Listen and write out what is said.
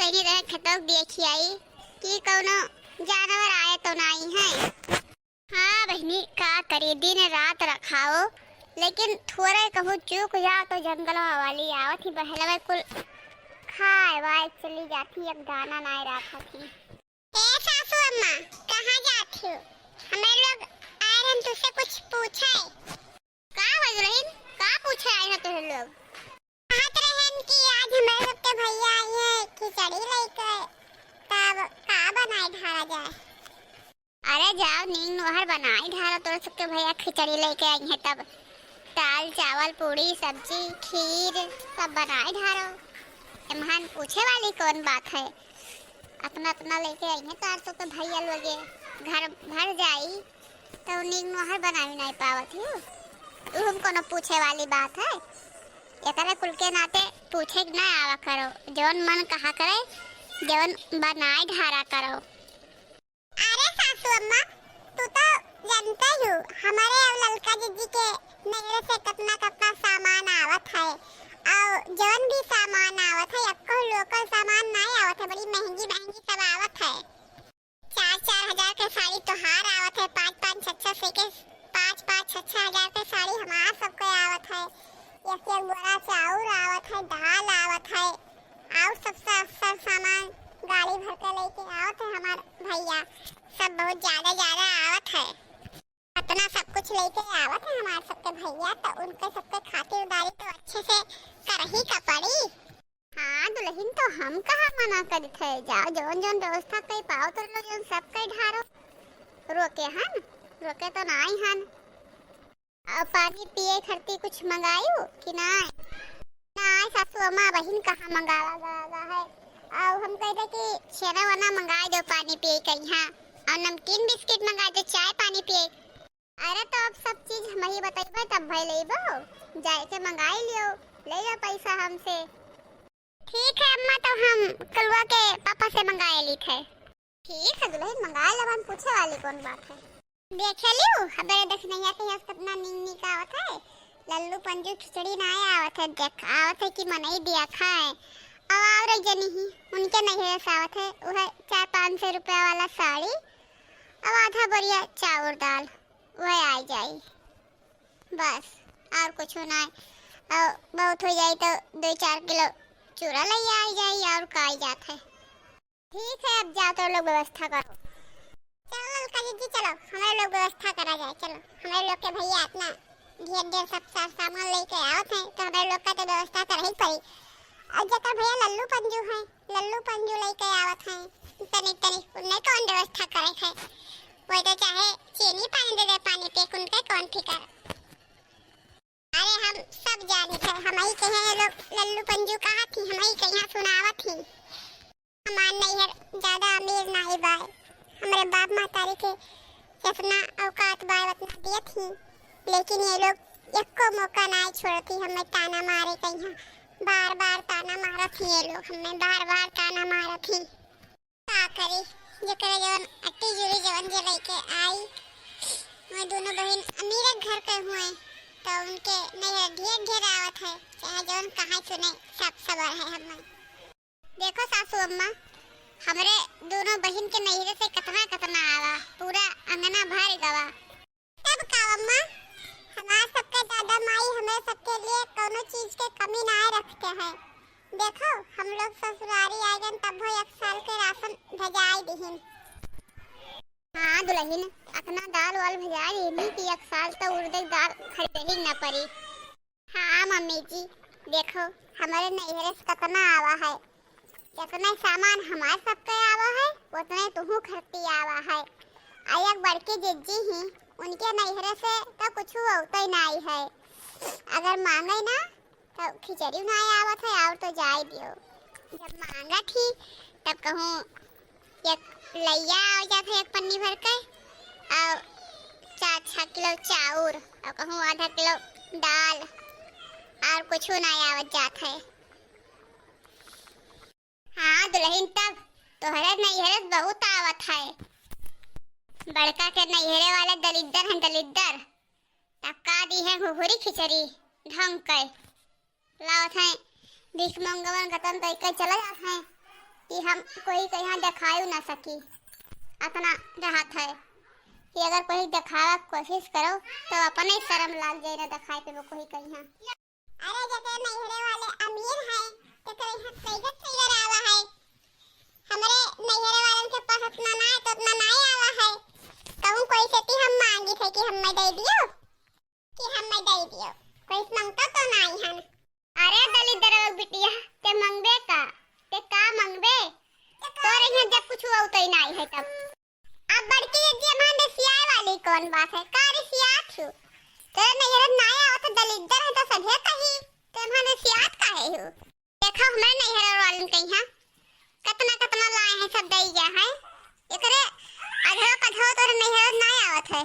कहीं रह खतक देखी आई कि कौनो जानवर आए तो नहीं है। हाँ बहनी का करे दिन रात रखाओ, लेकिन थोड़ा कहूँ चूक जाओ तो जंगल वाली आवत ही बहलवा कुल खाए वाए चली जाती। अब दाना नहीं रखा थी। ए सासू अम्मा कहाँ जाती हो? हमें लोग आए हम तुझसे कुछ पूछे। का बजरहीन का पूछे आए हैं तुम लोग? कहत रहन कि आज हमारे सबके भैया आई है खिचड़ी लेकर, तब का बनाए ढारा जाए। अरे जाओ नींग नोहर बनाई ढारा, तो सबके भैया खिचड़ी लेके आई हैं तब दाल चावल पूड़ी सब्जी खीर सब बनाए ढारो। इमहान पूछे वाली कौन बात है? अपना अपना लेके आई हैं तार तो भैया लोगे घर भर जाई तो नींग नोहर बनाई नहीं पावत हूँ। तू हमको न पूछे वाली बात है। एकरे कुल के नाते पूछे न आवा करो, जौन मन कहा करे जौन बनाए ढारा करो। अरे सासू अम्मा तू तो जानते हो हमारे ललका जीजी के नजर से कितना कितना सामान आवत है, और जौन भी सामान आवत है अक्को लोकल सामान नहीं आवत है, बड़ी महंगी महंगी सब आवत है। 4-4 हजार के साड़ी तोहार आवत है, 5-5 6-6 के 5-5 6-6 हजार के साड़ी हमारा सबको आवत है। एक बोरा चाउर आवत है, दाल आवत है, और सब सामान गाड़ी भर के लेके आवत है हमार भैया। सब बहुत ज्यादा ज्यादा आवत है, इतना सब कुछ लेके आवत है हमारे सबके भैया, तो उनके सबके खातिरदारी तो अच्छे से कर ही का पड़ी। हाँ दुल्हन तो हम कहाँ मना करते है, जाओ जौन जौन व्यवस्था कई पाओ तो लोग सब कई ढारो। रोके हन रोके तो नहीं हन। और पानी पिए खरती कुछ मंगायू कि नहीं? नहीं सासू अम्मा बहन कहाँ मंगावा है। और हम कहते कि छेना वना मंगा दो पानी पिए कहीं, हाँ और नमकीन बिस्किट मंगा दो चाय पानी पिए। अरे तो अब सब चीज हम ही बताइबे तब भाई लेबो, जाए के मंगाई लियो, ले लो पैसा हमसे। ठीक है अम्मा तो हम कलवा के पापा से मंगाए ली थे। ठीक है दुल्हन मंगा लो, हम पूछे वाली कौन बात है। देख लियो हमारे देखनैया के यहाँ कितना नींग का आवत है। लल्लू पंजू खिचड़ी ना आवत है, देख आवत है कि मनई दिया खाए। और एक जनी ही उनके नहीं आवत है, वह 400-500 रुपया वाला साड़ी और आधा बढ़िया चावल दाल वह आ जाए बस, और कुछ ना। और बहुत हो जाए तो 2-4 किलो चूरा ले आ जाए और का जात है। ठीक है अब जाओ तो लोग व्यवस्था करो। चलो ललका जी चलो हमारे लोग व्यवस्था करा जाए। चलो हमारे लोग के भैया इतना ढेर सब सामान लेके आवत हैं तो हमारे लोग का तो व्यवस्था कर ही पड़ी। और जका भैया लल्लू पंजू लेके आवत हैं तनिक तनिक उन्हें कौन व्यवस्था करे है, वो तो चाहे चीनी पानी दे दे पानी पे उनके कौन फिकर। अरे हम सब जाने थे, हम ही कहे लोग लल्लू पंजू कहा थी, हम ही कहीं सुनावत थी। हमार नहीं ज्यादा अमीर नहीं बाय, हमारे बाप मातारी के जितना औकात बाय उतना दिए थी, लेकिन ये लोग एक को मौका नहीं छोड़ती, हमें ताना मारे कहीं बार बार ताना मारा थी। ये लोग हमें बार बार ताना मारा थी। का करी जकरे जवन अट्टी जुड़ी जवन जे लेके आई, वो दोनों बहन अमीर घर के हुए तो उनके नहीं ढेर ढेर आवत है, चाहे जवन कहाँ सुने सब सबर है। हमें देखो सासू अम्मा हमारे दोनों बहन के नैहरे से कितना कितना आवा, पूरा अंगना भर गवा। तब का अम्मा हमारे सबके दादा माई हमें सबके लिए कोनो चीज के कमी ना रखते हैं। देखो हम लोग ससुरारी आए गन तब हो 1 साल के राशन भेजाई दीहिन। हाँ दुल्हन अपना दाल वाल भेजाई दीहिन कि 1 साल तो उड़द दाल खरीदे ही न पड़ी। हाँ मम्मी जी देखो हमारे नैहरे से कितना आवा है, जितना सामान हमारे सबके आवा है उतने तुहू खरीदी आवा है। एक बड़की जिज्जी ही उनके नैहरे से तो कुछ होता ही नहीं है, अगर मांगे ना तो खिचड़ी नहीं आवत है और तो जाए दियो। जब मांगा थी तब कहूँ एक लैया आ जाते है 1 पन्नी भर के, और 4-6 किलो चाउर और कहूँ आधा किलो दाल और कुछ नहीं आवत जात है। हाँ दुल्हन तब तोहरे नैहरे बहुत आवत है, बड़का के नैहरे वाले दलिद्दर हैं दलिद्दर, तब का दी है हुहुरी खिचड़ी ढंग के लावत हैं, भीख मंगवन गतन तो एक चला जात हैं। कि हम कोई के यहाँ दिखाई ना सकी। अपना राहत है कि अगर कोई दिखावा कोशिश करो तो अपने ही शर्म लाग जाए ना दिखाए पे वो कोई के यहाँ। अरे जैसे नैहरे वाले अमीर हैं तो यहाँ कैसे फिगर आवा है, हमारे नैहरे वालों के पास उतना ना है तो उतना ना ही आवा है। कहूँ कोई से हम मांगी थे कि हम दे दियो कि हम दे दियो, कोई मांगता तो नहीं है। अरे दलित बिटिया ते मंगबे का मंगबे तोरे यहाँ जब कुछ हुआ तो ही नहीं है तब। अब बड़की जी हमारे सियाए वाली कौन बात है, कारी सियात छु तेरे नैहर ना आया तो दलित है तो सभे कही ते हमारे सियात काहे हो। देखो हमारे नैहर वालन के यहाँ कितना लाए हैं सब दई गया है, एकरे अधो कधो तोरे नैहर ना आवत है।